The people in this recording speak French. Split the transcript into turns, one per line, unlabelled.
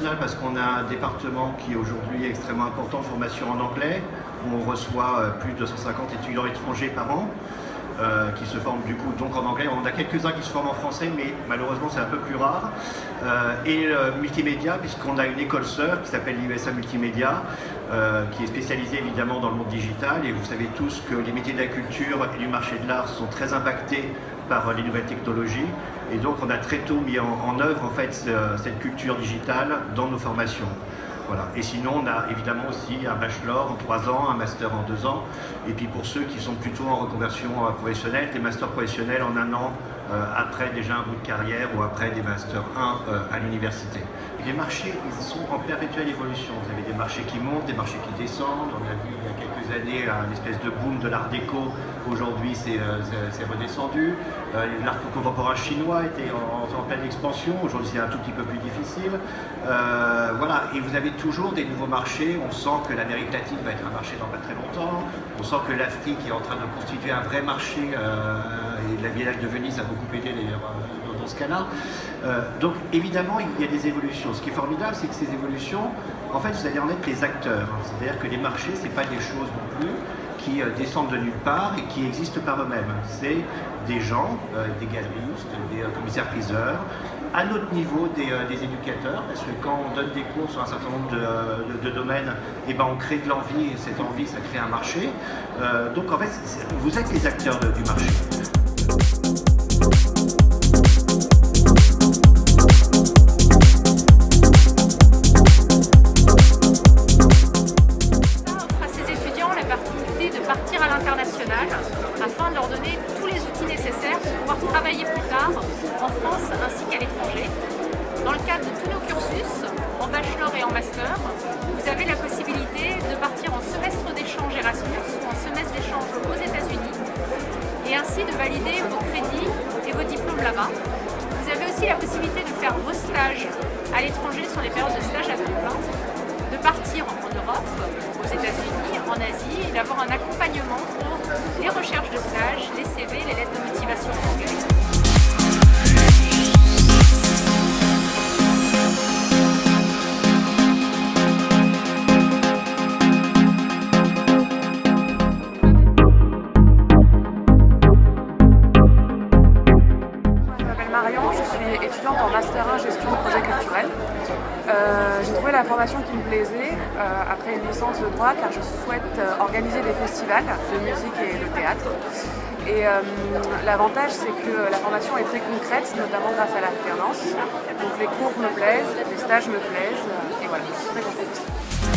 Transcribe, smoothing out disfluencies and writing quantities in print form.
international parce qu'on a un département qui aujourd'hui est extrêmement important de formation en anglais, où on reçoit plus de 250 étudiants étrangers par an. Qui se forment du coup donc en anglais. On a quelques-uns qui se forment en français, mais malheureusement c'est un peu plus rare. Et multimédia, puisqu'on a une école sœur qui s'appelle l'IESA Multimédia, qui est spécialisée évidemment dans le monde digital. Et vous savez tous que les métiers de la culture et du marché de l'art sont très impactés par les nouvelles technologies. Et donc on a très tôt mis en œuvre en fait cette culture digitale dans nos formations. Voilà. Et sinon, on a évidemment aussi un bachelor en 3 ans, un master en 2 ans. Et puis pour ceux qui sont plutôt en reconversion professionnelle, des masters professionnels en 1 an, après déjà un bout de carrière ou après des masters 1 à l'université. Les marchés, ils sont en perpétuelle évolution. Vous avez des marchés qui montent, des marchés qui descendent. On a vu il y a quelques années une espèce de boom de l'art déco. Aujourd'hui, c'est redescendu. L'art contemporain chinois était en pleine expansion. Aujourd'hui, c'est un tout petit peu plus difficile. Voilà. Et vous avez toujours des nouveaux marchés. On sent que l'Amérique latine va être un marché dans pas très longtemps. On sent que l'Afrique est en train de constituer un vrai marché. Et la Biennale de Venise a beaucoup aidé dans ce cas-là. Donc évidemment, il y a des évolutions. Ce qui est formidable, c'est que ces évolutions, en fait, vous allez en être les acteurs. C'est-à-dire que les marchés, ce n'est pas des choses non plus qui descendent de nulle part et qui existent par eux-mêmes. C'est des gens, des galeristes, des commissaires-priseurs, à notre niveau des éducateurs, parce que quand on donne des cours sur un certain nombre de domaines, eh ben on crée de l'envie, et cette envie, ça crée un marché. Donc en fait, vous êtes les acteurs du marché.
Partir à l'international afin de leur donner tous les outils nécessaires pour pouvoir travailler plus tard en France ainsi qu'à l'étranger. Dans le cadre de tous nos cursus, en bachelor et en master, vous avez la possibilité de partir en semestre d'échange Erasmus ou en semestre d'échange aux États-Unis et ainsi de valider vos crédits et vos diplômes là-bas. Vous avez aussi la possibilité de faire vos stages à l'étranger sur les périodes de stage à temps plein, de partir en Europe, aux États-Unis, en Asie et d'avoir un accompagnement pour les recherches de stage, les CV, les lettres de motivation en anglais.
Je m'appelle Marion, je suis étudiante en Master 1 Gestion de projet culturel. J'ai trouvé la formation qui me plaisait après une licence de droit car je souhaite organiser des festivals de musique et de théâtre. Et l'avantage c'est que la formation est très concrète, notamment grâce à l'alternance. Donc les cours me plaisent, les stages me plaisent et voilà, je suis très contente.